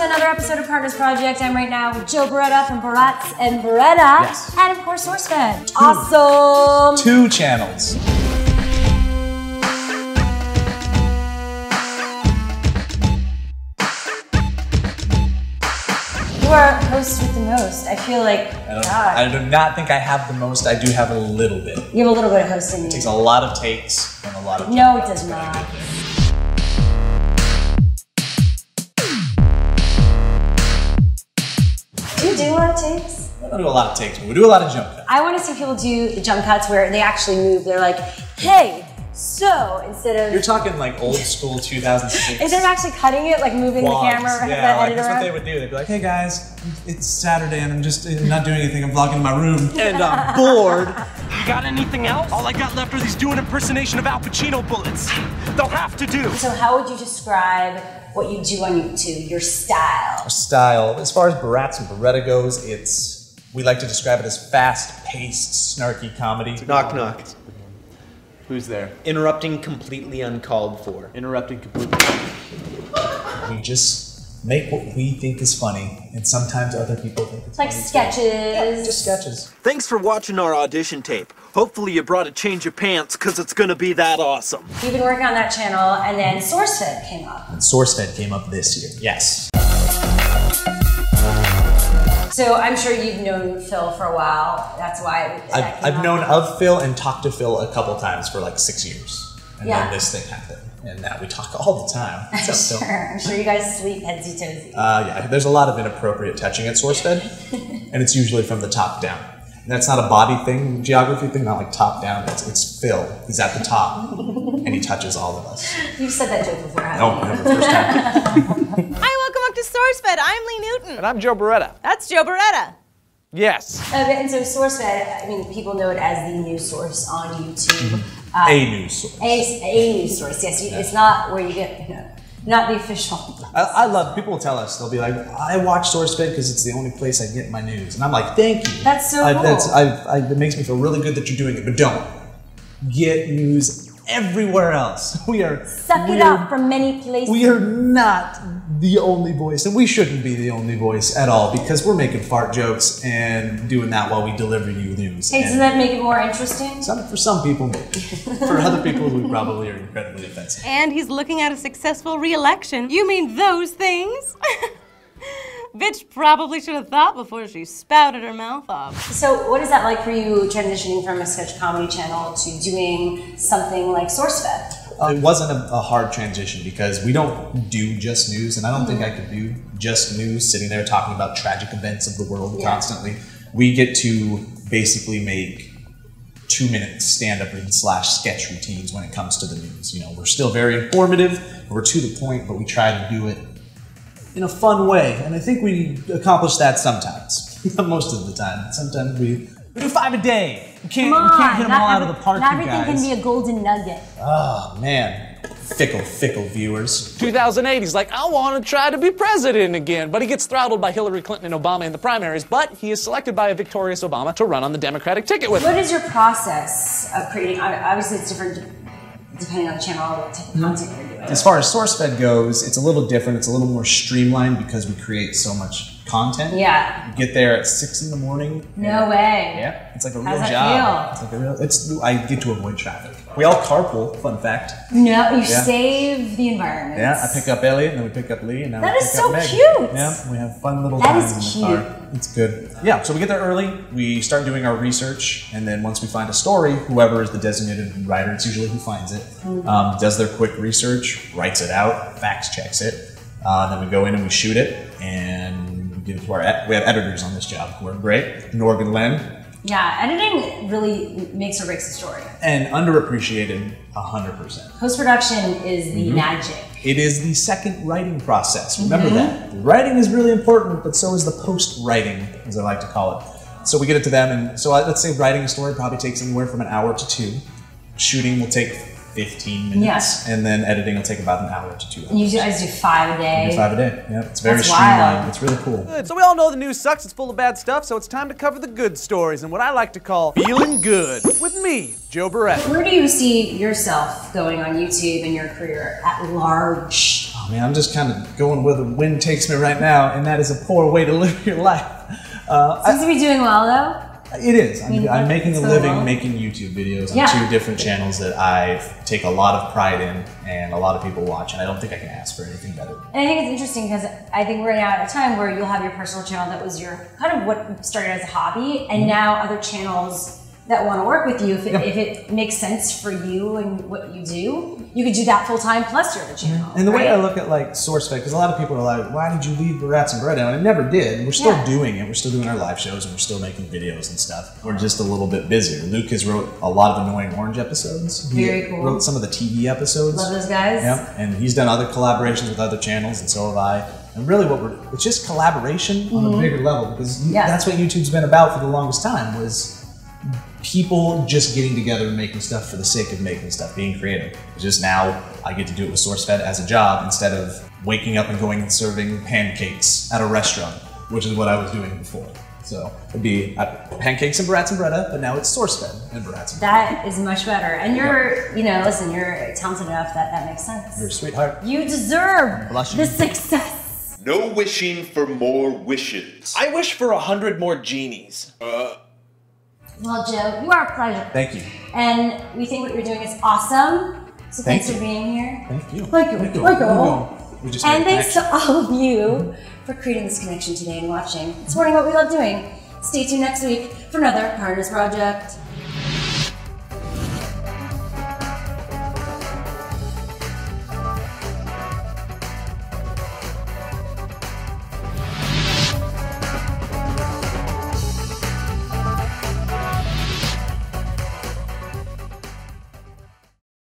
to another episode of Partners Project. I'm right now with Joe Bereta from Bretz and Bereta. Yes. And of course, SourceFed. Awesome. 2 channels. You are host with the most. I feel like, I do not think I have the most. I do have a little bit. You have a little bit of hosting. It takes a lot of takes and a lot of No, it does not. Do you do a lot of takes? I don't do a lot of takes, but we do a lot of jump cuts. I want to see people do the jump cuts where they actually move. They're like, hey, so instead of... You're talking like old school 2006. Instead of actually cutting it, like moving the camera, yeah, like editor that's what they would do. They'd be like, hey guys, it's Saturday and I'm just not doing anything. I'm vlogging in my room. And I'm bored. You got anything else? All I got left are these do an impersonation of Al Pacino bullets. They'll have to do. So how would you describe what you do on YouTube, your style? Our style, as far as Bretz and Bereta goes, we like to describe it as fast-paced, snarky comedy. Knock, knock. Who's there? Interrupting completely uncalled for. Interrupting completely. We just make what we think is funny, and sometimes other people think it's like funny. Sketches. Yeah, just sketches. Thanks for watching our audition tape. Hopefully you brought a change of pants, because it's going to be that awesome. You've been working on that channel, and then SourceFed came up. And SourceFed came up this year, yes. So I'm sure you've known Phil for a while. That's why I've known of Phil and talked to Phil a couple times for like 6 years. And then this thing happened. And now we talk all the time. What's up, Phil? I'm sure you guys sleep headsy toesy. Yeah, there's a lot of inappropriate touching at SourceFed. And it's usually from the top down. And that's not a body thing, geography thing, not like top down. It's Phil. He's at the top. And he touches all of us. You've said that joke before, haven't No, never, first time. Hi, welcome up to SourceFed. I'm Lee Newton. And I'm Joe Bereta. That's Joe Bereta. Yes. And so SourceFed, I mean, people know it as the news source on YouTube. A news source. A news source, yes. It's not where you get, not the official. I love, people will tell us, they'll be like, I watch SourceFed because it's the only place I get my news. And I'm like, thank you. That's so cool. It makes me feel really good that you're doing it, but don't. Get news everywhere else. Suck it up from many places. We are not the only voice, and we shouldn't be the only voice at all because we're making fart jokes and doing that while we deliver you news. Hey, does that make it more interesting? For some people, maybe. For other people, we probably are incredibly offensive. And he's looking at a successful re-election. You mean those things? Bitch probably should have thought before she spouted her mouth off. So what is that like for you transitioning from a sketch comedy channel to doing something like SourceFed? It wasn't a hard transition because we don't do just news, and I don't think I could do just news sitting there talking about tragic events of the world constantly. We get to basically make 2-minute stand-up / sketch routines when it comes to the news. You know, we're still very informative, we're to the point, but we try to do it in a fun way, and I think we accomplish that sometimes. Most of the time. Sometimes we do 5 a day. We can't hit them all out of the park, not you guys. everything can be a golden nugget. Oh, man. Fickle viewers. 2008, he's like, I want to try to be president again. But he gets throttled by Hillary Clinton and Obama in the primaries, but he is selected by a victorious Obama to run on the Democratic ticket with him. What is your process of creating, obviously it's different depending on the channel, what type of content you're doing. As far as SourceFed goes, it's a little different. It's a little more streamlined because we create so much content. Yeah. You get there at 6 in the morning. No way. Yeah, it's like a real How's that job. feel? It's like I get to avoid traffic. We all carpool, fun fact. No, you save the environment. Yeah, I pick up Elliot, and then we pick up Lee, and now that we is pick up so Meg. cute. Yeah, we have fun little That times is in the cute. car. It's good. Yeah, so we get there early, we start doing our research, and then once we find a story, whoever is the designated writer, it's usually who finds it, does their quick research, writes it out, fact checks it, then we go in and we shoot it, and we give it to we have editors on this job who are great, Norg and Len. Yeah, editing really makes or breaks a story. And underappreciated 100%. Post-production is the magic. It is the second writing process. Remember that. The writing is really important, but so is the post-writing, as I like to call it. So we get it to them, and so let's say writing a story probably takes anywhere from an hour to 2. Shooting will take 15 minutes, and then editing will take about an hour to 2 hours. And you guys do 5 a day? We do 5 a day, yeah. It's very That's streamlined. wild. It's really cool. Good. So we all know the news sucks, it's full of bad stuff, so it's time to cover the good stories and what I like to call feeling good with me, Joe Bereta. Where do you see yourself going on YouTube and your career at large? Oh man, I'm just kind of going where the wind takes me right now, and that is a poor way to live your life. Seems to be doing well, though. It is. I'm making a living well. making YouTube videos on 2 different channels that I take a lot of pride in, and a lot of people watch, and I don't think I can ask for anything better. And I think it's interesting because I think we're now at a time where you'll have your personal channel that was your kind of what started as a hobby, and now other channels that want to work with you, if it makes sense for you and what you do, you could do that full time plus your other channel. And the way I look at like SourceFed, because a lot of people are like, why did you leave Bretz and Bereta? And I never did. We're still doing it. We're still doing our live shows and we're still making videos and stuff. We're just a little bit busier. Luke has wrote a lot of Annoying Orange episodes. Very cool. Wrote some of the TV episodes. Love those guys. Yeah, and he's done other collaborations with other channels, and so have I. And really it's just collaboration on a bigger level, because that's what YouTube's been about for the longest time, was people just getting together and making stuff for the sake of making stuff, being creative. It's just now I get to do it with SourceFed as a job instead of waking up and going and serving pancakes at a restaurant, which is what I was doing before. So it'd be pancakes and Berets and Bereta, but now it's SourceFed and Berets and Bereta. That is much better. And you're, listen, you're talented enough that makes sense. You're a sweetheart. You deserve the success. No wishing for more wishes. I wish for 100 more genies. Well, Joe, you are a pleasure. Thank you. And we think what you're doing is awesome. So thanks you for being here. Thank you. Thank you. Thank you. And thanks to all of you for creating this connection today and watching, supporting what we love doing. Stay tuned next week for another Partners Project.